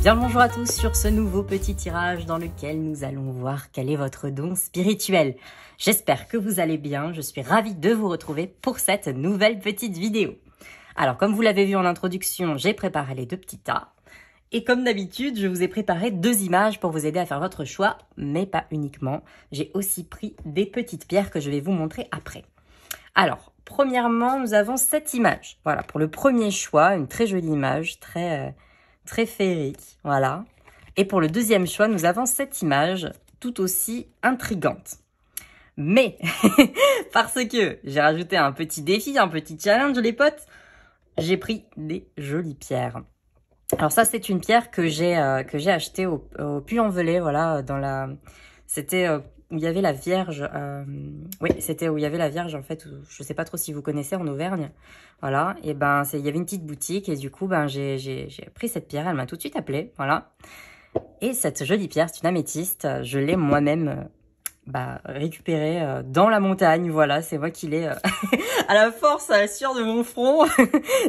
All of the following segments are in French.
Bien bonjour à tous sur ce nouveau petit tirage dans lequel nous allons voir quel est votre don spirituel. J'espère que vous allez bien, je suis ravie de vous retrouver pour cette nouvelle petite vidéo. Alors comme vous l'avez vu en introduction, j'ai préparé les deux petits tas. Et comme d'habitude, je vous ai préparé deux images pour vous aider à faire votre choix, mais pas uniquement. J'ai aussi pris des petites pierres que je vais vous montrer après. Alors, premièrement, nous avons cette image. Voilà, pour le premier choix, une très jolie image, très féerique, voilà. Et pour le deuxième choix, nous avons cette image tout aussi intrigante. Mais, parce que j'ai rajouté un petit défi, un petit challenge, les potes, j'ai pris des jolies pierres. Alors ça, c'est une pierre que j'ai achetée au Puy-en-Velay, voilà, c'était où il y avait la Vierge, oui, c'était où il y avait la Vierge, en fait, je sais pas trop si vous connaissez, en Auvergne, voilà, et ben, il y avait une petite boutique, et du coup, ben, j'ai pris cette pierre, elle m'a tout de suite appelée, voilà, et cette jolie pierre, c'est une améthyste, je l'ai moi-même, récupérée dans la montagne, voilà, c'est moi qui l'ai, à la force, à la sueur de mon front,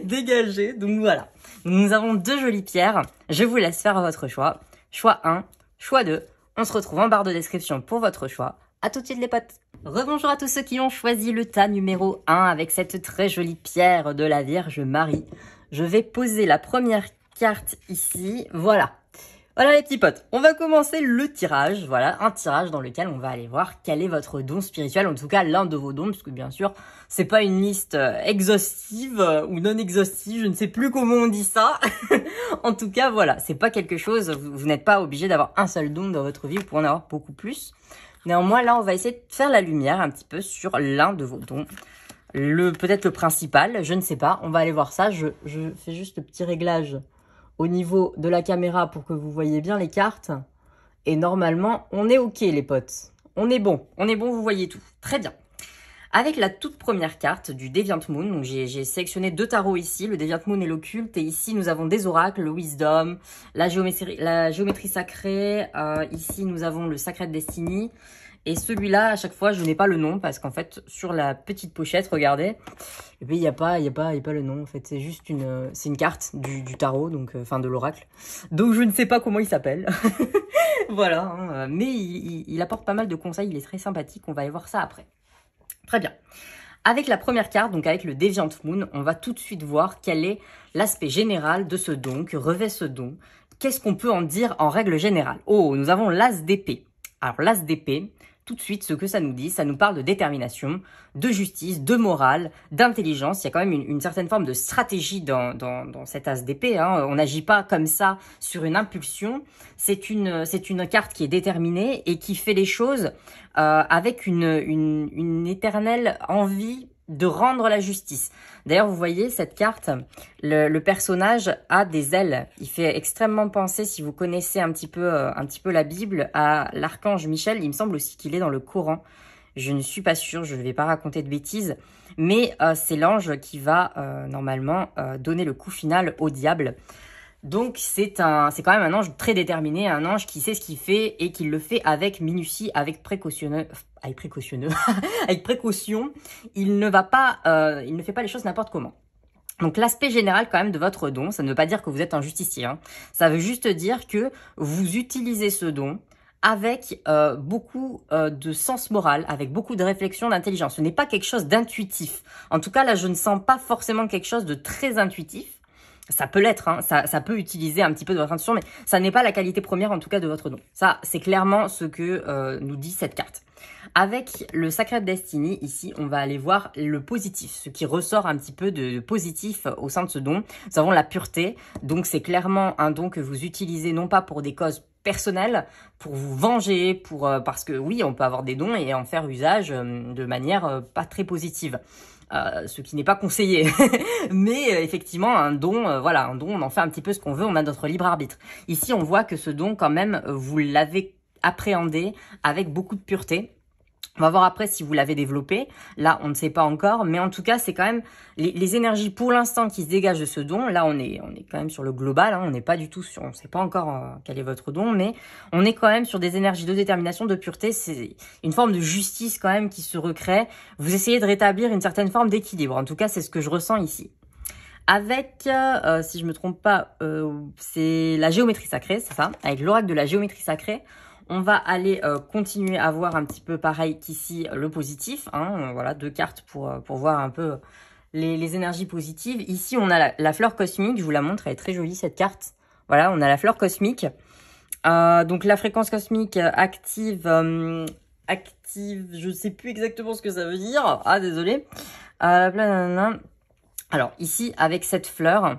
dégagée, donc voilà. Nous avons deux jolies pierres, je vous laisse faire votre choix, choix 1, choix 2, on se retrouve en barre de description pour votre choix. À tout de suite les potes. Rebonjour à tous ceux qui ont choisi le tas numéro 1 avec cette très jolie pierre de la Vierge Marie. Je vais poser la première carte ici. Voilà. Voilà les petits potes. On va commencer le tirage. Voilà, un tirage dans lequel on va aller voir quel est votre don spirituel. En tout cas, l'un de vos dons, parce que bien sûr, c'est pas une liste exhaustive ou non exhaustive. Je ne sais plus comment on dit ça. En tout cas, voilà, c'est pas quelque chose. Vous n'êtes pas obligé d'avoir un seul don dans votre vie. Vous pouvez en avoir beaucoup plus. Néanmoins, là, on va essayer de faire la lumière un petit peu sur l'un de vos dons. Peut-être le principal, je ne sais pas. On va aller voir ça. Je fais juste le petit réglage au niveau de la caméra pour que vous voyez bien les cartes. Et normalement, on est OK, les potes. On est bon, vous voyez tout. Très bien. Avec la toute première carte du Deviant Moon, donc j'ai sélectionné deux tarots ici, le Deviant Moon et l'occulte. Et ici, nous avons des oracles, le Wisdom, la géométrie sacrée. Ici, nous avons le Sacred Destiny. Et celui-là, à chaque fois, je n'ai pas le nom parce qu'en fait, sur la petite pochette, regardez, et puis il y a pas le nom. En fait, c'est juste c'est une carte du tarot, donc enfin de l'oracle. Donc je ne sais pas comment il s'appelle. Voilà, hein, mais il apporte pas mal de conseils. Il est très sympathique. On va aller voir ça après. Très bien. Avec la première carte, donc avec le Deviant Moon, on va tout de suite voir quel est l'aspect général de ce don, que revêt ce don. Qu'est-ce qu'on peut en dire en règle générale? Oh, nous avons l'As d'épée. Alors l'As d'épée, tout de suite, ce que ça nous dit, ça nous parle de détermination, de justice, de morale, d'intelligence. Il y a quand même une certaine forme de stratégie dans cet as d'épée. Hein. On n'agit pas comme ça sur une impulsion. C'est une carte qui est déterminée et qui fait les choses avec une éternelle envie de rendre la justice. D'ailleurs, vous voyez, cette carte, le personnage a des ailes. Il fait extrêmement penser, si vous connaissez un petit peu la Bible, à l'archange Michel. Il me semble aussi qu'il est dans le Coran. Je ne suis pas sûre, je ne vais pas raconter de bêtises. Mais c'est l'ange qui va normalement donner le coup final au diable. Donc c'est quand même un ange très déterminé, un ange qui sait ce qu'il fait et qui le fait avec minutie, avec précaution. Il ne fait pas les choses n'importe comment. Donc l'aspect général quand même de votre don, ça ne veut pas dire que vous êtes un justicier, hein. Ça veut juste dire que vous utilisez ce don avec beaucoup de sens moral, avec beaucoup de réflexion, d'intelligence. Ce n'est pas quelque chose d'intuitif. En tout cas là, je ne sens pas forcément quelque chose de très intuitif. Ça peut l'être, hein, ça peut utiliser un petit peu de votre intuition, mais ça n'est pas la qualité première en tout cas de votre don. Ça, c'est clairement ce que nous dit cette carte. Avec le Sacred Destiny, ici, on va aller voir le positif, ce qui ressort un petit peu de positif au sein de ce don. Nous avons la pureté, donc c'est clairement un don que vous utilisez non pas pour des causes personnelles, pour vous venger, parce que oui, on peut avoir des dons et en faire usage de manière pas très positive. Ce qui n'est pas conseillé. Mais effectivement, un don, voilà, un don, on en fait un petit peu ce qu'on veut, on a notre libre arbitre. Ici, on voit que ce don, quand même, vous l'avez appréhendé avec beaucoup de pureté. On va voir après si vous l'avez développé. Là, on ne sait pas encore. Mais en tout cas, c'est quand même les énergies pour l'instant qui se dégagent de ce don. Là, on est quand même sur le global. Hein, on n'est pas du tout sur... On ne sait pas encore quel est votre don. Mais on est quand même sur des énergies de détermination, de pureté. C'est une forme de justice quand même qui se recrée. Vous essayez de rétablir une certaine forme d'équilibre. En tout cas, c'est ce que je ressens ici. avec, si je me trompe pas, c'est la géométrie sacrée, c'est ça, avec l'oracle de la géométrie sacrée. On va aller continuer à voir un petit peu pareil qu'ici le positif, hein, voilà, 2 cartes pour voir un peu les énergies positives. Ici, on a la fleur cosmique, je vous la montre, elle est très jolie cette carte. Voilà, on a la fleur cosmique. Donc la fréquence cosmique active, je sais plus exactement ce que ça veut dire. Ah, désolé. Alors ici, avec cette fleur,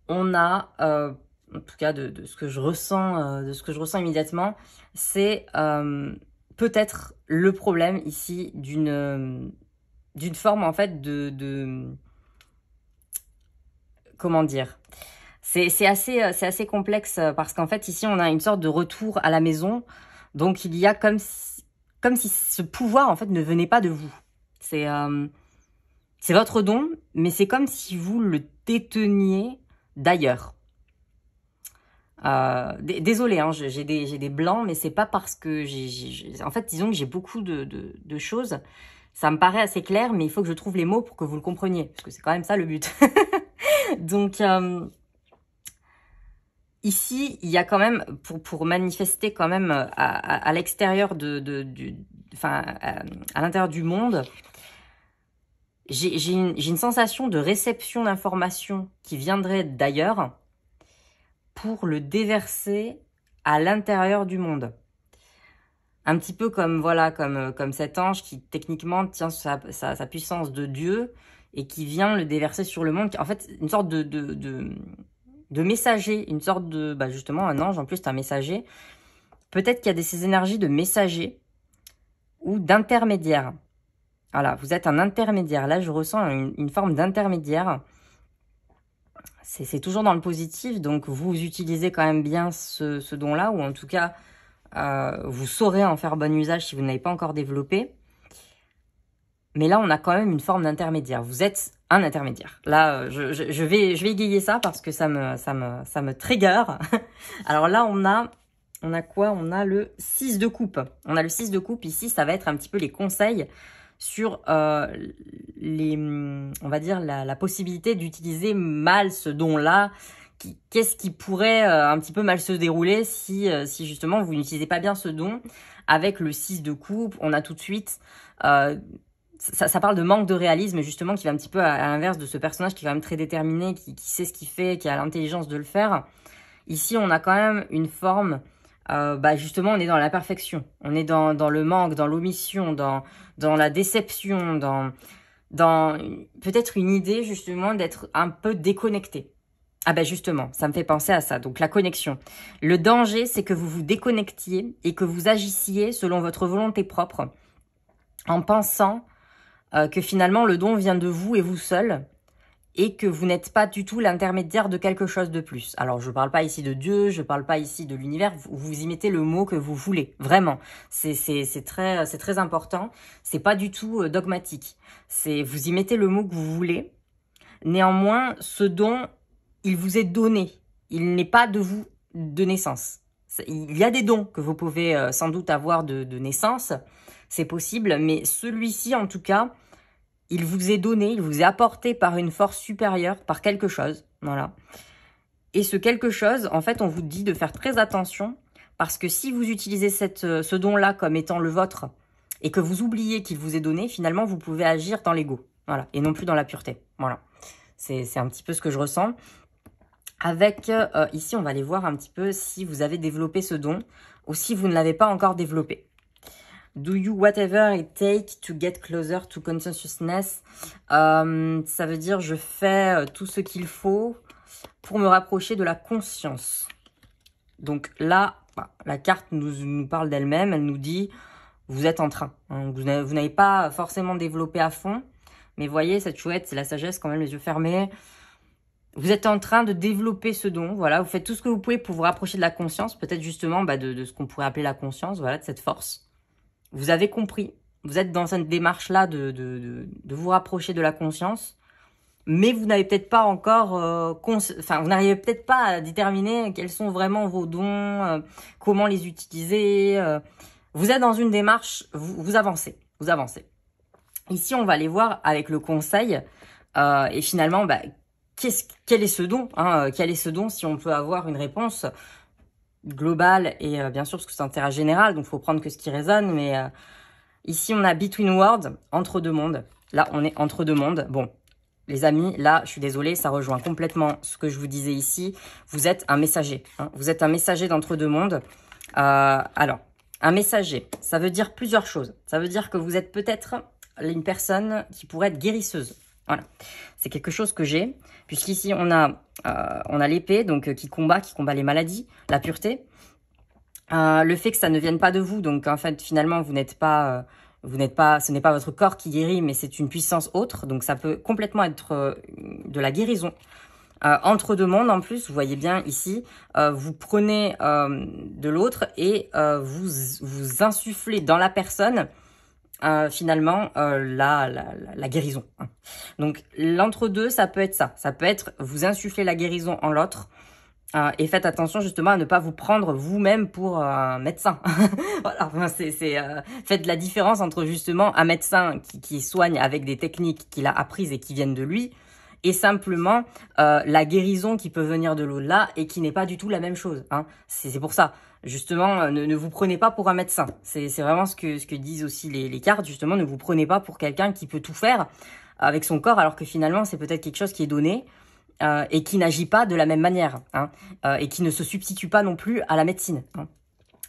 on a, en tout cas de ce que je ressens, immédiatement, c'est peut-être le problème ici d'une forme en fait comment dire. C'est assez complexe parce qu'en fait ici on a une sorte de retour à la maison, donc il y a comme si ce pouvoir en fait ne venait pas de vous. C'est votre don, mais c'est comme si vous le déteniez d'ailleurs. Désolée, hein, j'ai des blancs, mais c'est pas parce que en fait, disons que j'ai beaucoup de choses. Ça me paraît assez clair, mais il faut que je trouve les mots pour que vous le compreniez, parce que c'est quand même ça le but. Donc, ici, il y a quand même, pour manifester quand même à l'extérieur à l'intérieur du monde, j'ai une sensation de réception d'informations qui viendrait d'ailleurs pour le déverser à l'intérieur du monde. Un petit peu comme, voilà, comme cet ange qui techniquement tient sa puissance de Dieu et qui vient le déverser sur le monde. En fait, une sorte de messager, une sorte de, justement, un ange, en plus, c'est un messager. Peut-être qu'il y a ces énergies de messager ou d'intermédiaire. Voilà, vous êtes un intermédiaire. Là, je ressens une forme d'intermédiaire. C'est toujours dans le positif, donc vous utilisez quand même bien ce don-là, ou en tout cas, vous saurez en faire bon usage si vous n'avez pas encore développé. Mais là, on a quand même une forme d'intermédiaire. Vous êtes un intermédiaire. Là, je vais égayer ça parce que ça me trigger. Alors là, on a quoi? On a le 6 de coupe. On a le 6 de coupe. Ici, ça va être un petit peu les conseils sur on va dire la possibilité d'utiliser mal ce don-là. Qu'est-ce qui pourrait un petit peu mal se dérouler si justement vous n'utilisez pas bien ce don. Avec le 6 de coupe, on a tout de suite ça parle de manque de réalisme, justement, qui va un petit peu à l'inverse de ce personnage qui est quand même très déterminé, qui sait ce qu'il fait, qui a l'intelligence de le faire. Ici, on a quand même une forme, justement, on est dans la perfection. On est dans le manque, dans l'omission, dans la déception, dans peut-être une idée, justement, d'être un peu déconnecté. Ah justement, ça me fait penser à ça, donc la connexion. Le danger, c'est que vous vous déconnectiez et que vous agissiez selon votre volonté propre, en pensant que finalement le don vient de vous et vous seul, et que vous n'êtes pas du tout l'intermédiaire de quelque chose de plus. Alors, je ne parle pas ici de Dieu, je ne parle pas ici de l'univers, vous y mettez le mot que vous voulez, vraiment. C'est très important, c'est pas du tout dogmatique. Vous y mettez le mot que vous voulez. Néanmoins, ce don, il vous est donné, il n'est pas de vous de naissance. Il y a des dons que vous pouvez sans doute avoir de naissance, c'est possible, mais celui-ci, en tout cas, il vous est donné, il vous est apporté par une force supérieure, par quelque chose, voilà. Et ce quelque chose, en fait, on vous dit de faire très attention, parce que si vous utilisez ce don-là comme étant le vôtre, et que vous oubliez qu'il vous est donné, finalement, vous pouvez agir dans l'ego, voilà, et non plus dans la pureté, voilà. C'est un petit peu ce que je ressens. Avec, ici, on va aller voir un petit peu si vous avez développé ce don, ou si vous ne l'avez pas encore développé. Do you whatever it take to get closer to consciousness? Ça veut dire je fais tout ce qu'il faut pour me rapprocher de la conscience. Donc là, la carte nous parle d'elle-même. Elle nous dit vous êtes en train. Hein, vous n'avez pas forcément développé à fond. Mais voyez, cette chouette, c'est la sagesse quand même, les yeux fermés. Vous êtes en train de développer ce don. Voilà, vous faites tout ce que vous pouvez pour vous rapprocher de la conscience. Peut-être justement de ce qu'on pourrait appeler la conscience, voilà, de cette force. Vous avez compris, vous êtes dans cette démarche-là de vous rapprocher de la conscience, mais vous n'avez peut-être pas encore, vous n'arrivez peut-être pas à déterminer quels sont vraiment vos dons, comment les utiliser. Vous êtes dans une démarche, vous avancez, vous avancez. Ici, on va aller voir avec le conseil, et finalement, quel est ce don, hein, quel est ce don, si on peut avoir une réponse globale et bien sûr parce que c'est un terrain général, donc il faut prendre que ce qui résonne, mais ici on a Between Worlds, entre deux mondes. Là on est entre deux mondes. Bon, les amis, là je suis désolée, ça rejoint complètement ce que je vous disais ici. Vous êtes un messager, hein, vous êtes un messager d'entre deux mondes. Alors, un messager, ça veut dire plusieurs choses. Ça veut dire que vous êtes peut-être une personne qui pourrait être guérisseuse. Voilà, c'est quelque chose que j'ai, puisqu'ici on a l'épée, donc qui combat les maladies, la pureté. Le fait que ça ne vienne pas de vous, donc en fait finalement ce n'est pas votre corps qui guérit, mais c'est une puissance autre, donc ça peut complètement être de la guérison. Entre deux mondes en plus, vous voyez bien ici, vous prenez de l'autre et vous insufflez dans la personne finalement la guérison. Donc l'entre-deux, ça peut être ça. Ça peut être vous insuffler la guérison en l'autre. Et faites attention justement à ne pas vous prendre vous-même pour un médecin. Voilà, faites la différence entre justement un médecin qui soigne avec des techniques qu'il a apprises et qui viennent de lui, et simplement la guérison qui peut venir de l'au-delà et qui n'est pas du tout la même chose. Hein. C'est pour ça, justement, ne vous prenez pas pour un médecin. C'est vraiment ce que disent aussi les cartes, justement, ne vous prenez pas pour quelqu'un qui peut tout faire avec son corps, alors que finalement, c'est peut-être quelque chose qui est donné et qui n'agit pas de la même manière, hein, et qui ne se substitue pas non plus à la médecine. Hein.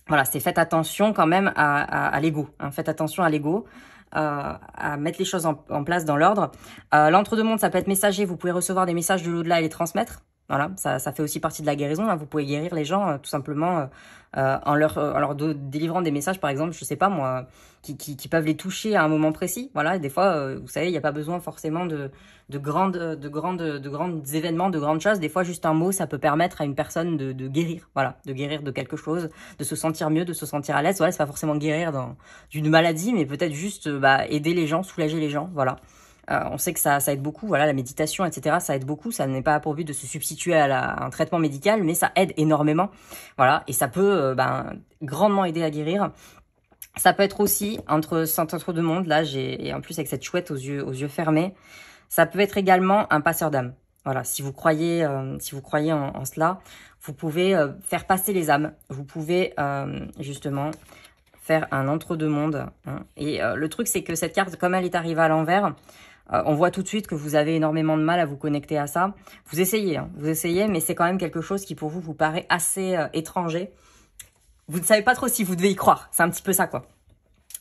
Voilà, c'est faites attention quand même à l'ego. Hein, faites attention à l'ego. À mettre les choses en place dans l'ordre. L'entre-deux-mondes, ça peut être messager. Vous pouvez recevoir des messages de l'au-delà et les transmettre. Voilà, ça fait aussi partie de la guérison. Hein. Vous pouvez guérir les gens tout simplement en leur délivrant des messages, par exemple, je sais pas moi, qui peuvent les toucher à un moment précis. Voilà, et des fois, vous savez, il n'y a pas besoin forcément de grands événements, de grandes choses. Des fois, juste un mot, ça peut permettre à une personne de guérir. Voilà, de guérir de quelque chose, de se sentir mieux, de se sentir à l'aise. Voilà, c'est pas forcément guérir d'une maladie, mais peut-être juste aider les gens, soulager les gens. Voilà. On sait que ça aide beaucoup, voilà, la méditation, etc. Ça aide beaucoup, ça n'est pas pour but de se substituer à un traitement médical, mais ça aide énormément, voilà, et ça peut grandement aider à guérir. Ça peut être aussi entre deux mondes, là, et en plus avec cette chouette aux yeux fermés, ça peut être également un passeur d'âme. Voilà, si vous croyez en cela, vous pouvez faire passer les âmes, vous pouvez justement faire un entre-deux-mondes. Hein. Et le truc, c'est que cette carte, comme elle est arrivée à l'envers, on voit tout de suite que vous avez énormément de mal à vous connecter à ça. Vous essayez, mais c'est quand même quelque chose qui pour vous paraît assez étranger. Vous ne savez pas trop si vous devez y croire. C'est un petit peu ça, quoi.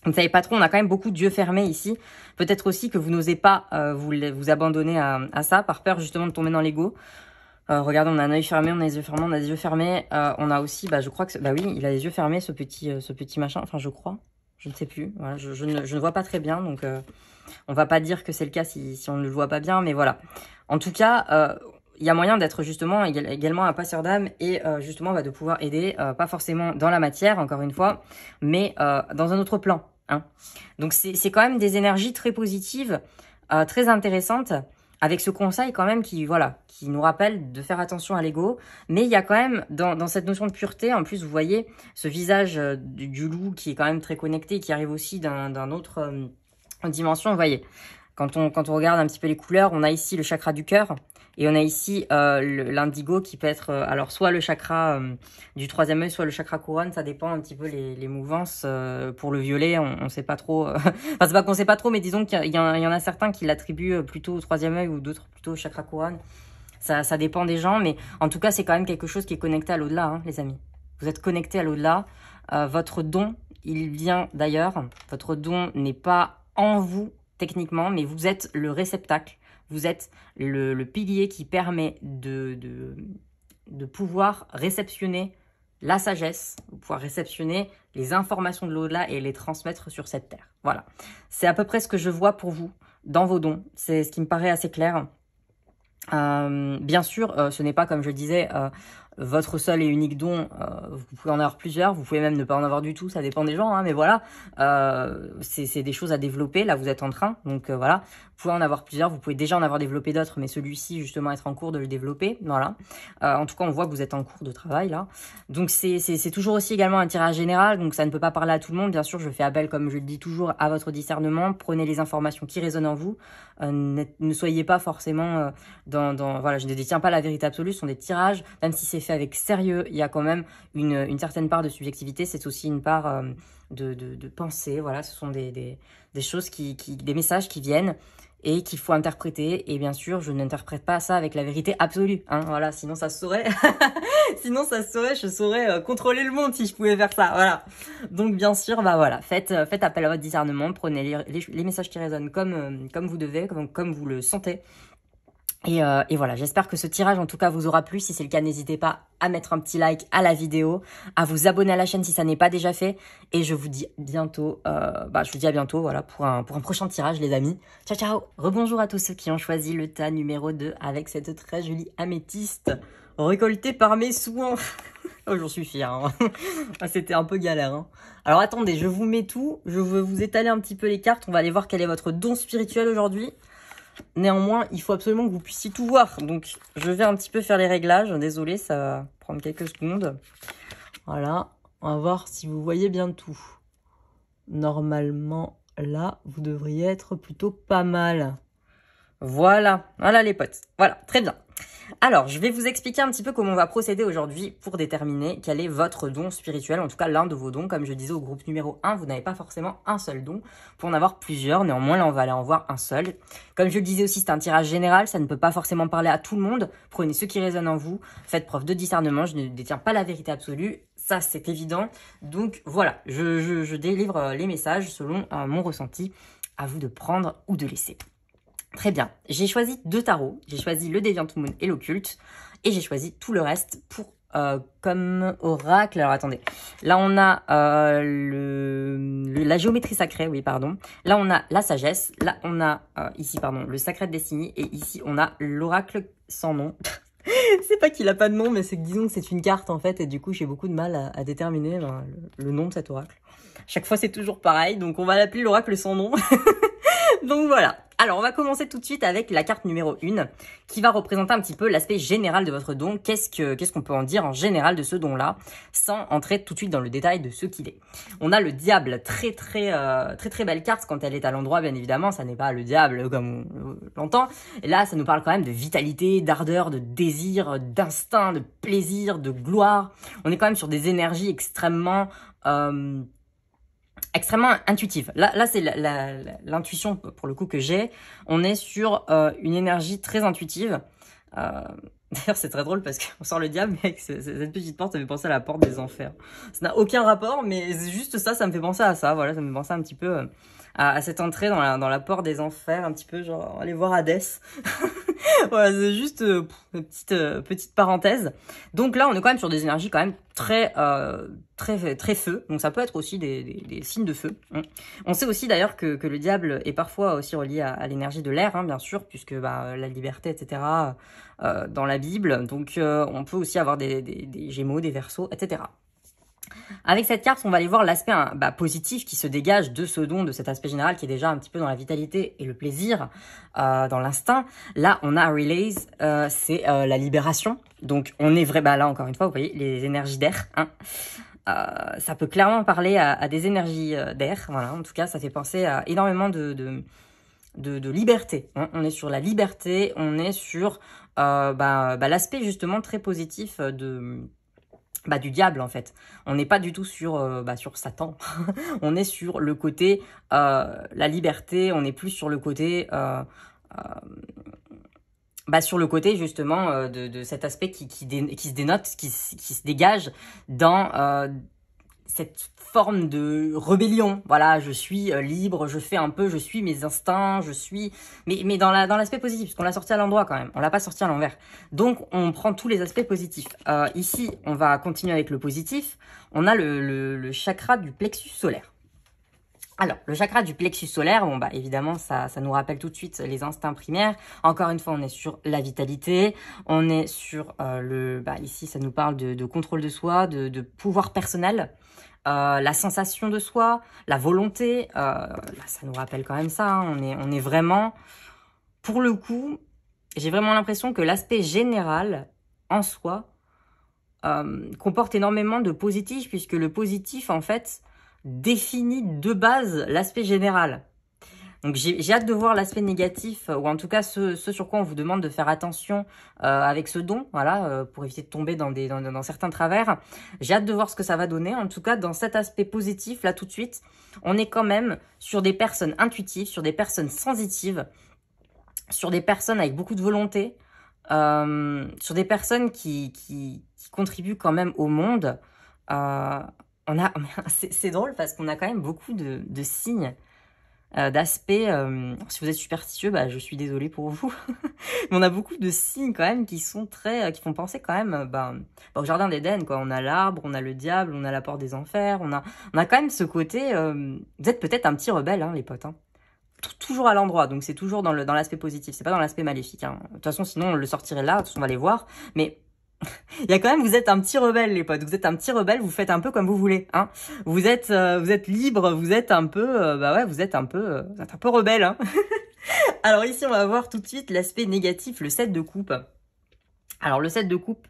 Vous ne savez pas trop, on a quand même beaucoup d'yeux fermés ici. Peut-être aussi que vous n'osez pas vous abandonner à ça, par peur justement de tomber dans l'ego. Regardez, on a un œil fermé, on a les yeux fermés, on a des yeux fermés. On a aussi, je crois que... oui, il a les yeux fermés, ce petit machin. Enfin, je crois. Je ne sais plus. Voilà, je ne vois pas très bien, donc on va pas dire que c'est le cas si on ne le voit pas bien, mais voilà. En tout cas, il y a moyen d'être justement également un passeur d'âme et justement de pouvoir aider, pas forcément dans la matière, encore une fois, mais dans un autre plan. Hein. Donc c'est quand même des énergies très positives, très intéressantes, avec ce conseil quand même qui nous rappelle de faire attention à l'ego. Mais il y a quand même, dans cette notion de pureté, en plus vous voyez ce visage du loup qui est quand même très connecté, qui arrive aussi d'un autre dimension. Vous voyez, quand on regarde un petit peu les couleurs, on a ici le chakra du cœur. Et on a ici l'indigo qui peut être alors soit le chakra du troisième œil, soit le chakra couronne, ça dépend un petit peu les mouvances. Pour le violet, on sait pas trop. Enfin, c'est pas qu'on sait pas trop, mais disons qu'il y en a certains qui l'attribuent plutôt au troisième œil ou d'autres plutôt au chakra couronne. Ça dépend des gens, mais en tout cas, c'est quand même quelque chose qui est connecté à l'au-delà, hein, les amis. Vous êtes connecté à l'au-delà. Votre don, il vient d'ailleurs. Votre don n'est pas en vous techniquement, mais vous êtes le réceptacle. Vous êtes le pilier qui permet de pouvoir réceptionner la sagesse, de pouvoir réceptionner les informations de l'au-delà et les transmettre sur cette terre. Voilà, c'est à peu près ce que je vois pour vous dans vos dons. C'est ce qui me paraît assez clair. Bien sûr, ce n'est pas, comme je disais, votre seul et unique don, vous pouvez en avoir plusieurs, vous pouvez même ne pas en avoir du tout, ça dépend des gens, hein, mais voilà, c'est des choses à développer, là vous êtes en train, donc voilà, vous pouvez en avoir plusieurs, vous pouvez déjà en avoir développé d'autres, mais celui-ci justement être en cours de le développer, voilà. En tout cas on voit que vous êtes en cours de travail là, donc c'est toujours aussi également un tirage général, donc ça ne peut pas parler à tout le monde, bien sûr je fais appel comme je le dis toujours à votre discernement, prenez les informations qui résonnent en vous, ne soyez pas forcément voilà, je ne détiens pas la vérité absolue, ce sont des tirages, même si c'est fait avec sérieux, il y a quand même une certaine part de subjectivité, c'est aussi une part de pensée, voilà, ce sont des choses des messages qui viennent et qu'il faut interpréter, et bien sûr, je n'interprète pas ça avec la vérité absolue, hein, voilà, sinon ça se saurait, je saurais contrôler le monde si je pouvais faire ça, voilà. Donc bien sûr, bah voilà, faites appel à votre discernement, prenez les messages qui résonnent comme vous devez, comme vous le sentez. Et voilà, j'espère que ce tirage en tout cas vous aura plu. Si c'est le cas, n'hésitez pas à mettre un petit like à la vidéo, à vous abonner à la chaîne si ça n'est pas déjà fait. Et je vous dis bientôt, je vous dis à bientôt, voilà, pour un prochain tirage les amis. Ciao ciao. Rebonjour à tous ceux qui ont choisi le tas numéro 2 avec cette très jolie améthyste récoltée par mes soins. Oh, j'en suis fière, hein. C'était un peu galère, hein. Alors attendez, je vous mets tout, je veux vous étaler un petit peu les cartes. On va aller voir quel est votre don spirituel aujourd'hui. Néanmoins, il faut absolument que vous puissiez tout voir. Donc, je vais un petit peu faire les réglages. Désolée, ça va prendre quelques secondes. Voilà, on va voir si vous voyez bien tout. Normalement, là, vous devriez être plutôt pas mal. Voilà, voilà les potes. Voilà, très bien. Alors, je vais vous expliquer un petit peu comment on va procéder aujourd'hui pour déterminer quel est votre don spirituel, en tout cas l'un de vos dons. Comme je disais au groupe numéro 1, vous n'avez pas forcément un seul don, pour en avoir plusieurs. Néanmoins, là, on va aller en voir un seul. Comme je le disais aussi, c'est un tirage général, ça ne peut pas forcément parler à tout le monde. Prenez ce qui résonne en vous, faites preuve de discernement, je ne détiens pas la vérité absolue, ça c'est évident. Donc voilà, je délivre les messages selon mon ressenti, à vous de prendre ou de laisser. Très bien, j'ai choisi 2 tarots, j'ai choisi le Deviant Moon et l'Occulte, et j'ai choisi tout le reste pour comme oracle. Alors attendez, là on a la géométrie sacrée, oui pardon, là on a la sagesse, là on a ici pardon le Sacred Destiny, et ici on a l'oracle sans nom. C'est pas qu'il a pas de nom, mais c'est que disons que c'est une carte en fait, et du coup j'ai beaucoup de mal à déterminer le nom de cet oracle. Chaque fois c'est toujours pareil, donc on va l'appeler l'oracle sans nom. Donc voilà. Alors, on va commencer tout de suite avec la carte numéro 1 qui va représenter un petit peu l'aspect général de votre don. Qu'est-ce qu'on peut en dire en général de ce don-là sans entrer tout de suite dans le détail de ce qu'il est. On a le diable, très belle carte quand elle est à l'endroit, bien évidemment. Ça n'est pas le diable comme on l'entend. Et là, ça nous parle quand même de vitalité, d'ardeur, de désir, d'instinct, de plaisir, de gloire. On est quand même sur des énergies extrêmement intuitive. Là c'est l'intuition pour le coup que j'ai. On est sur une énergie très intuitive. D'ailleurs, c'est très drôle parce qu'on sort le diable, mais avec cette petite porte, ça me fait penser à la porte des enfers. Ça n'a aucun rapport, mais juste ça me fait penser à ça. Voilà, ça me fait penser un petit peu à cette entrée dans la porte des enfers, un petit peu genre aller voir Hadès. Voilà, c'est juste une petite parenthèse. Donc là, on est quand même sur des énergies quand même très feu. Donc ça peut être aussi des signes de feu. On sait aussi d'ailleurs que le diable est parfois aussi relié à l'énergie de l'air, hein, bien sûr, puisque la liberté, etc. Dans la Bible. Donc on peut aussi avoir des Gémeaux, des Verseaux, etc. Avec cette carte, on va aller voir l'aspect positif qui se dégage de ce don, de cet aspect général qui est déjà un petit peu dans la vitalité et le plaisir, dans l'instinct. Là, on a Release, c'est la libération. Donc, on est vrai, là encore une fois, vous voyez, les énergies d'air. Hein. Ça peut clairement parler à des énergies d'air. Voilà, en tout cas, ça fait penser à énormément de liberté. Hein. On est sur la liberté, on est sur l'aspect justement très positif du diable en fait. On n'est pas du tout sur Satan. On est sur le côté la liberté, on est plus sur le côté justement de cet aspect qui se dénote, qui se dégage dans cette forme de rébellion. Voilà, je suis libre, je fais un peu, je suis mes instincts, je suis... Mais dans l'aspect positif, parce qu'on l'a sorti à l'endroit quand même, on l'a pas sorti à l'envers. Donc, on prend tous les aspects positifs. Ici, on va continuer avec le positif. On a le chakra du plexus solaire. Alors, le chakra du plexus solaire, bon bah évidemment, ça nous rappelle tout de suite les instincts primaires. Encore une fois, on est sur la vitalité, on est sur ici, ça nous parle de contrôle de soi, de pouvoir personnel, la sensation de soi, la volonté. Là, ça nous rappelle quand même ça. Hein, on est vraiment, pour le coup, j'ai vraiment l'impression que l'aspect général en soi comporte énormément de positif, puisque le positif, en fait, définit de base l'aspect général. Donc j'ai hâte de voir l'aspect négatif, ou en tout cas ce sur quoi on vous demande de faire attention avec ce don, voilà, pour éviter de tomber dans certains travers. J'ai hâte de voir ce que ça va donner. En tout cas, dans cet aspect positif, là tout de suite, on est quand même sur des personnes intuitives, sur des personnes sensitives, sur des personnes avec beaucoup de volonté, sur des personnes qui contribuent quand même au monde. C'est drôle parce qu'on a quand même beaucoup de signes, d'aspects. Si vous êtes superstitieux, bah, je suis désolée pour vous. Mais on a beaucoup de signes quand même qui sont qui font penser quand même au jardin d'Éden, quoi. On a l'arbre, on a le diable, on a la porte des enfers, on a quand même ce côté. Vous êtes peut-être un petit rebelle, hein, les potes. Hein. Toujours à l'endroit, donc c'est toujours dans l'aspect positif, c'est pas dans l'aspect maléfique. Hein. De toute façon, sinon on le sortirait là, de toute façon, on va les voir. Mais il y a quand même, vous êtes un petit rebelle, les potes. Vous êtes un petit rebelle, vous faites un peu comme vous voulez, hein. Vous êtes libre, vous êtes un peu, vous êtes un peu rebelle, hein. Alors ici, on va voir tout de suite l'aspect négatif, le 7 de coupe. Alors le 7 de coupe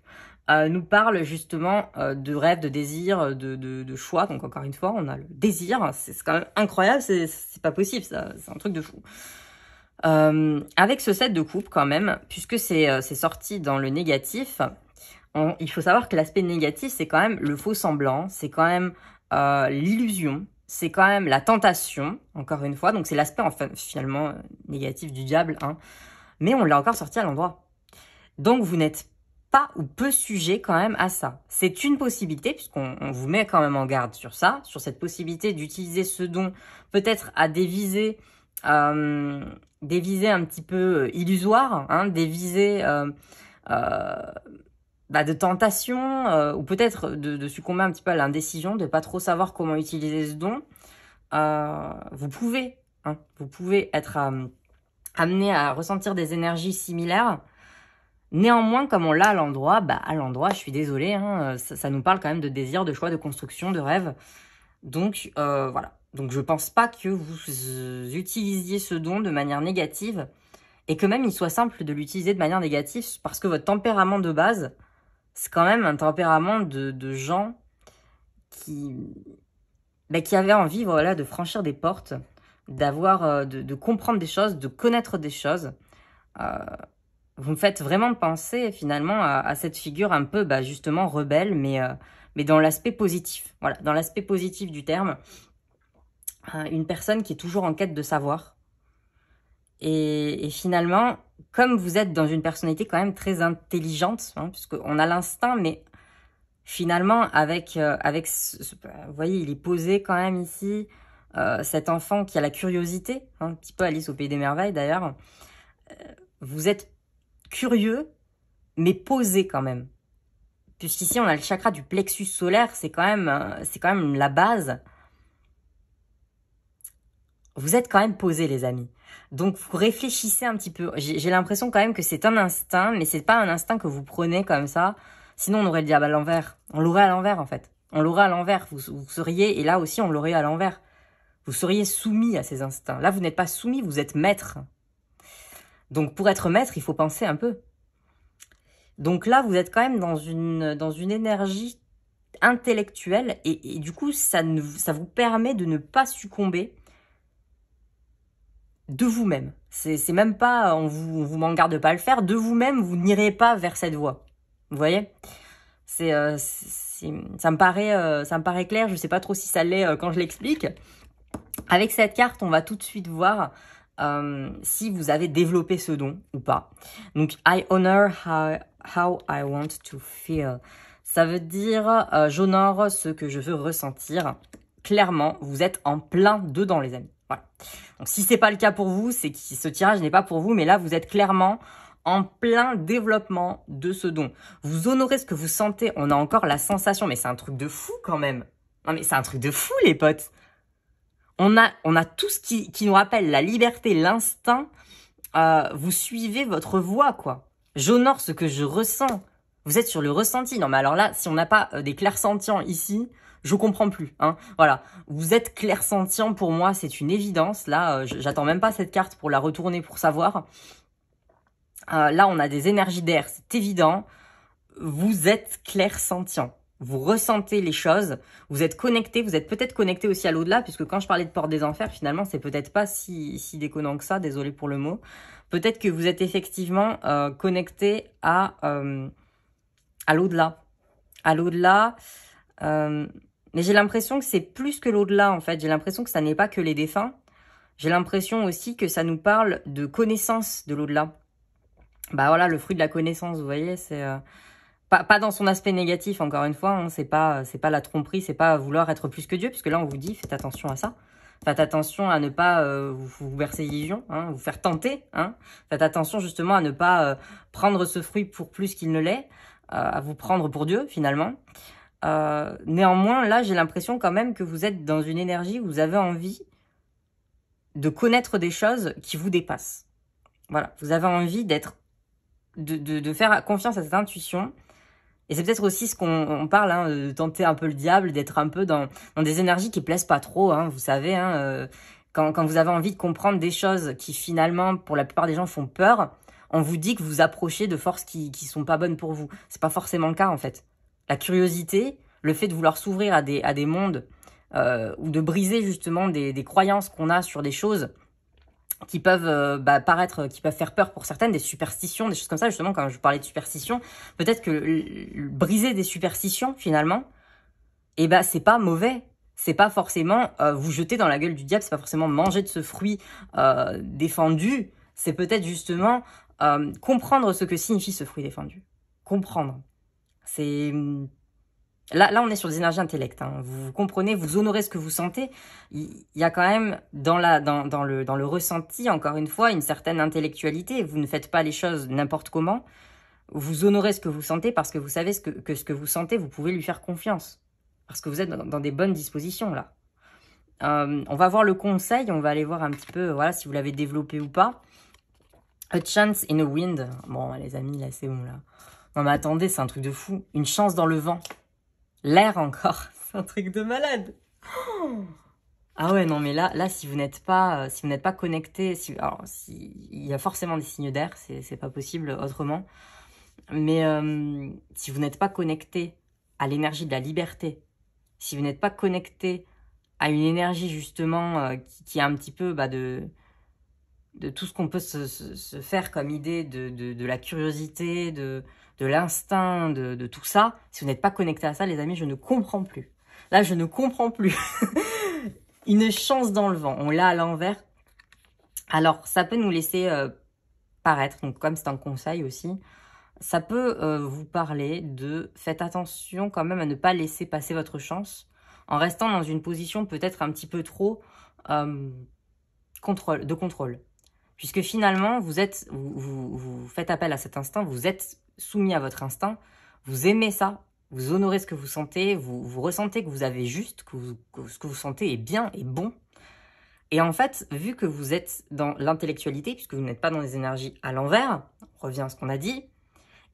nous parle justement de rêve, de désir, de choix. Donc encore une fois, on a le désir. C'est quand même incroyable, c'est pas possible, ça, c'est un truc de fou. Avec ce 7 de coupe quand même, puisque c'est sorti dans le négatif. Il faut savoir que l'aspect négatif, c'est quand même le faux semblant, c'est quand même l'illusion, c'est quand même la tentation, encore une fois. Donc c'est l'aspect finalement négatif du diable, hein. Mais on l'a encore sorti à l'endroit. Donc vous n'êtes pas ou peu sujet quand même à ça. C'est une possibilité, puisqu'on vous met quand même en garde sur ça, sur cette possibilité d'utiliser ce don peut-être à des visées un petit peu illusoires, hein, des visées de tentation, ou peut-être de succomber un petit peu à l'indécision, de pas trop savoir comment utiliser ce don. Vous pouvez être amené à ressentir des énergies similaires. Néanmoins, comme on l'a à l'endroit, je suis désolée, hein, ça nous parle quand même de désir, de choix, de construction, de rêve. Donc voilà. Donc je pense pas que vous utilisiez ce don de manière négative, et que même il soit simple de l'utiliser de manière négative, parce que votre tempérament de base, c'est quand même un tempérament de gens qui avaient envie, voilà, de franchir des portes, d'avoir, de comprendre des choses, de connaître des choses. Vous me faites vraiment penser finalement à cette figure un peu, justement, rebelle, mais dans l'aspect positif. Voilà, dans l'aspect positif du terme. Une personne qui est toujours en quête de savoir. Et finalement, comme vous êtes dans une personnalité quand même très intelligente, hein, puisqu'on a l'instinct, mais finalement, vous voyez, il est posé quand même ici, cet enfant qui a la curiosité, hein, un petit peu Alice au Pays des Merveilles d'ailleurs. Vous êtes curieux, mais posé quand même. Puisqu'ici, on a le chakra du plexus solaire, c'est quand même la base. Vous êtes quand même posé, les amis. Donc, vous réfléchissez un petit peu. J'ai l'impression quand même que c'est un instinct, mais c'est pas un instinct que vous prenez comme ça. Sinon, on aurait le diable à l'envers. On l'aurait à l'envers, en fait. On l'aurait à l'envers. Vous seriez, et là aussi, on l'aurait à l'envers. Vous seriez soumis à ces instincts. Là, vous n'êtes pas soumis, vous êtes maître. Donc, pour être maître, il faut penser un peu. Donc là, vous êtes quand même dans une énergie intellectuelle, et du coup, ça vous permet de ne pas succomber de vous-même. C'est même pas, on vous m'en garde pas à le faire, de vous-même, vous n'irez pas vers cette voie. Vous voyez, ça me paraît clair. Je sais pas trop si ça l'est quand je l'explique. Avec cette carte, on va tout de suite voir si vous avez développé ce don ou pas. Donc, I honor how I want to feel. Ça veut dire j'honore ce que je veux ressentir. Clairement, vous êtes en plein dedans, les amis. Voilà. Donc, si c'est pas le cas pour vous, c'est que ce tirage n'est pas pour vous, mais là, vous êtes clairement en plein développement de ce don. Vous honorez ce que vous sentez. On a encore la sensation, mais c'est un truc de fou quand même. Non, mais c'est un truc de fou, les potes. On a tout ce qui nous rappelle la liberté, l'instinct. Vous suivez votre voie, quoi. J'honore ce que je ressens. Vous êtes sur le ressenti. Non, mais alors là, si on n'a pas des clairsentients ici, je comprends plus. Hein. Voilà, vous êtes clairsentient pour moi, c'est une évidence. Là, j'attends même pas cette carte pour la retourner pour savoir. Là, on a des énergies d'air, c'est évident. Vous êtes clairsentient. Vous ressentez les choses, vous êtes connecté, vous êtes peut-être connecté aussi à l'au-delà, puisque quand je parlais de porte des enfers, finalement, c'est peut-être pas si déconnant que ça, désolé pour le mot. Peut-être que vous êtes effectivement connecté à l'au-delà. À l'au-delà, mais j'ai l'impression que c'est plus que l'au-delà, en fait. J'ai l'impression que ça n'est pas que les défunts. J'ai l'impression aussi que ça nous parle de connaissance de l'au-delà. Bah voilà, le fruit de la connaissance, vous voyez, c'est... Pas dans son aspect négatif, encore une fois, hein, c'est pas la tromperie, c'est pas vouloir être plus que Dieu, puisque là on vous dit, faites attention à ça. Faites attention à ne pas vous verser illusion, hein, vous faire tenter. Hein. Faites attention justement à ne pas prendre ce fruit pour plus qu'il ne l'est, à vous prendre pour Dieu finalement. Néanmoins, là j'ai l'impression quand même que vous êtes dans une énergie où vous avez envie de connaître des choses qui vous dépassent. Voilà, vous avez envie de faire confiance à cette intuition. Et c'est peut-être aussi ce qu'on parle, hein, de tenter un peu le diable, d'être un peu dans des énergies qui plaisent pas trop, hein, vous savez, hein, quand vous avez envie de comprendre des choses qui finalement, pour la plupart des gens, font peur, on vous dit que vous approchez de forces qui sont pas bonnes pour vous. C'est pas forcément le cas, en fait. La curiosité, le fait de vouloir s'ouvrir à des mondes, ou de briser justement des croyances qu'on a sur des choses qui peuvent qui peuvent faire peur pour certaines, des superstitions, des choses comme ça. Justement, quand je parlais de superstitions, peut-être que briser des superstitions, finalement, c'est pas mauvais. C'est pas forcément vous jeter dans la gueule du diable, c'est pas forcément manger de ce fruit défendu. C'est peut-être justement comprendre ce que signifie ce fruit défendu. Comprendre. C'est... Là, on est sur des énergies intellects. Hein. Vous comprenez, vous honorez ce que vous sentez. Il y a quand même dans le ressenti, encore une fois, une certaine intellectualité. Vous ne faites pas les choses n'importe comment. Vous honorez ce que vous sentez parce que vous savez que ce que vous sentez, vous pouvez lui faire confiance. Parce que vous êtes dans des bonnes dispositions, là. On va voir le conseil. On va aller voir un petit peu, voilà, si vous l'avez développé ou pas. A chance in a wind. Bon, les amis, là, c'est bon, là. Non, mais attendez, c'est un truc de fou. Une chance dans le vent. L'air encore, c'est un truc de malade. Ah ouais, non mais là si vous n'êtes pas connecté, il y a forcément des signes d'air, c'est pas possible autrement. Mais si vous n'êtes pas connecté à l'énergie de la liberté, si vous n'êtes pas connecté à une énergie justement qui est un petit peu de tout ce qu'on peut se faire comme idée de la curiosité, de l'instinct, de tout ça. Si vous n'êtes pas connecté à ça, les amis, je ne comprends plus. Là, je ne comprends plus. Une chance dans le vent. On l'a à l'envers. Alors, ça peut nous laisser paraître, donc comme c'est un conseil aussi, ça peut vous parler de faites attention quand même à ne pas laisser passer votre chance en restant dans une position peut-être un petit peu trop de contrôle. Puisque finalement, vous faites appel à cet instinct, vous êtes soumis à votre instinct, vous aimez ça, vous honorez ce que vous sentez, vous ressentez que vous avez juste, que ce que vous sentez est bien et bon. Et en fait, vu que vous êtes dans l'intellectualité, puisque vous n'êtes pas dans les énergies à l'envers, on revient à ce qu'on a dit,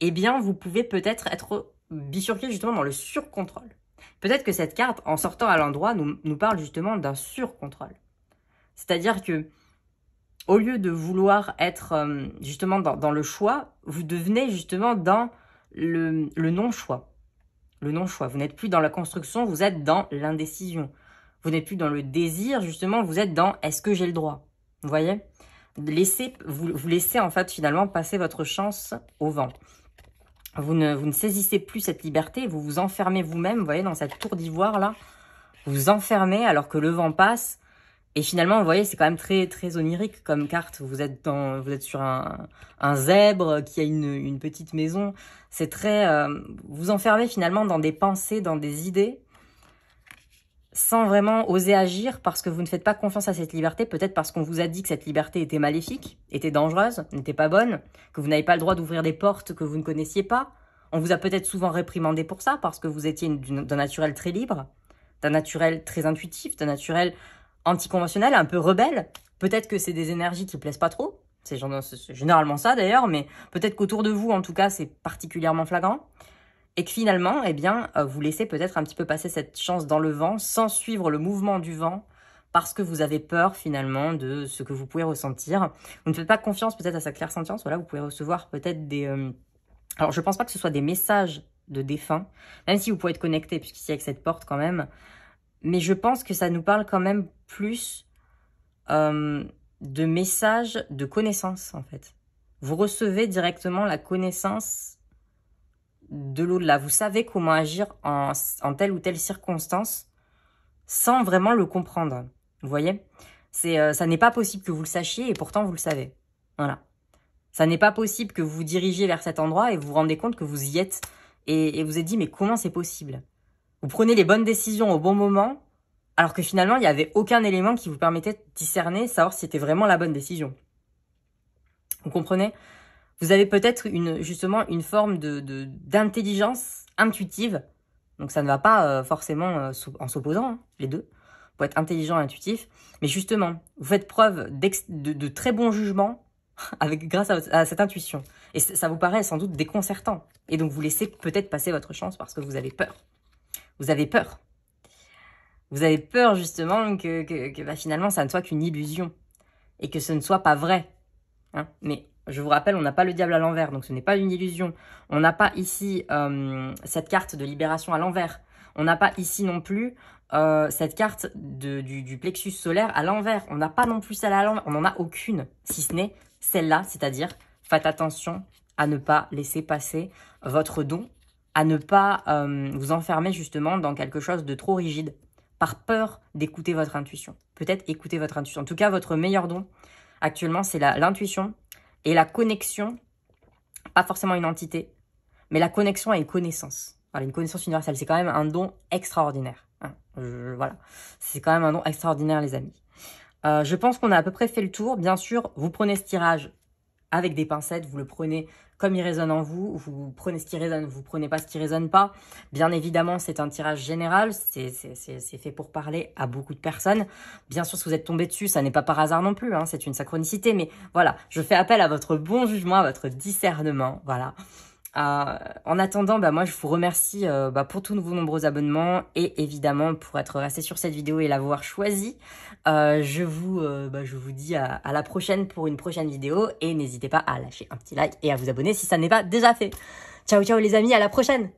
eh bien, vous pouvez peut-être être bifurqué justement dans le surcontrôle. Peut-être que cette carte, en sortant à l'endroit, nous parle justement d'un surcontrôle. C'est-à-dire que au lieu de vouloir être justement dans le choix, vous devenez justement dans le non-choix. Le non-choix. Vous n'êtes plus dans la construction, vous êtes dans l'indécision. Vous n'êtes plus dans le désir, justement, vous êtes dans « est-ce que j'ai le droit ?» Vous voyez ? Vous laissez en fait finalement passer votre chance au vent. Vous ne saisissez plus cette liberté, vous vous enfermez vous-même, vous voyez, dans cette tour d'ivoire là. Vous vous enfermez alors que le vent passe. Et finalement, vous voyez, c'est quand même très, très onirique comme carte. Vous êtes sur un zèbre qui a une petite maison. C'est très... vous enfermez finalement dans des pensées, dans des idées, sans vraiment oser agir parce que vous ne faites pas confiance à cette liberté. Peut-être parce qu'on vous a dit que cette liberté était maléfique, était dangereuse, n'était pas bonne, que vous n'avez pas le droit d'ouvrir des portes que vous ne connaissiez pas. On vous a peut-être souvent réprimandé pour ça parce que vous étiez d'un naturel très libre, d'un naturel très intuitif, d'un naturel... anticonventionnel, un peu rebelle. Peut-être que c'est des énergies qui plaisent pas trop. C'est généralement ça d'ailleurs, mais peut-être qu'autour de vous, en tout cas, c'est particulièrement flagrant. Et que finalement, eh bien, vous laissez peut-être un petit peu passer cette chance dans le vent, sans suivre le mouvement du vent, parce que vous avez peur finalement de ce que vous pouvez ressentir. Vous ne faites pas confiance peut-être à sa clairsentience. Voilà, vous pouvez recevoir peut-être des... Alors, je pense pas que ce soit des messages de défunts, même si vous pouvez être connecté, puisqu'ici avec cette porte quand même. Mais je pense que ça nous parle quand même plus de messages de connaissance, en fait. Vous recevez directement la connaissance de l'au-delà. Vous savez comment agir en telle ou telle circonstance sans vraiment le comprendre. Vous voyez, ça n'est pas possible que vous le sachiez et pourtant vous le savez. Voilà. Ça n'est pas possible que vous vous dirigiez vers cet endroit et vous vous rendez compte que vous y êtes et vous êtes dit mais comment c'est possible? Vous prenez les bonnes décisions au bon moment alors que finalement il n'y avait aucun élément qui vous permettait de discerner, savoir si c'était vraiment la bonne décision. Vous comprenez? Vous avez peut-être justement une forme d'intelligence intuitive. Donc ça ne va pas forcément en s'opposant, hein, les deux. Vous pouvez être intelligent et intuitif. Mais justement, vous faites preuve de très bon jugement grâce à cette intuition. Et ça vous paraît sans doute déconcertant. Et donc vous laissez peut-être passer votre chance parce que vous avez peur. Vous avez peur. Vous avez peur justement que finalement ça ne soit qu'une illusion. Et que ce ne soit pas vrai. Hein, mais... Je vous rappelle, on n'a pas le diable à l'envers, donc ce n'est pas une illusion. On n'a pas ici cette carte de libération à l'envers. On n'a pas ici non plus cette carte du plexus solaire à l'envers. On n'a pas non plus celle à l'envers. On n'en a aucune, si ce n'est celle-là, c'est-à-dire faites attention à ne pas laisser passer votre don, à ne pas vous enfermer justement dans quelque chose de trop rigide, par peur d'écouter votre intuition. Peut-être écouter votre intuition. En tout cas, votre meilleur don actuellement, c'est l'intuition. Et la connexion, pas forcément une entité, mais la connexion à une connaissance. Voilà, une connaissance universelle, c'est quand même un don extraordinaire. Hein, voilà, c'est quand même un don extraordinaire, les amis. Je pense qu'on a à peu près fait le tour. Bien sûr, vous prenez ce tirage avec des pincettes, vous le prenez comme il résonne en vous, vous prenez ce qui résonne, vous prenez pas ce qui résonne pas. Bien évidemment, c'est un tirage général, c'est fait pour parler à beaucoup de personnes. Bien sûr, si vous êtes tombé dessus, ça n'est pas par hasard non plus, hein, c'est une synchronicité, mais voilà, je fais appel à votre bon jugement, à votre discernement, voilà. En attendant, moi je vous remercie pour tous vos nombreux abonnements et évidemment pour être resté sur cette vidéo et l'avoir choisi. Je vous dis à la prochaine pour une prochaine vidéo et n'hésitez pas à lâcher un petit like et à vous abonner si ça n'est pas déjà fait. Ciao ciao les amis, à la prochaine!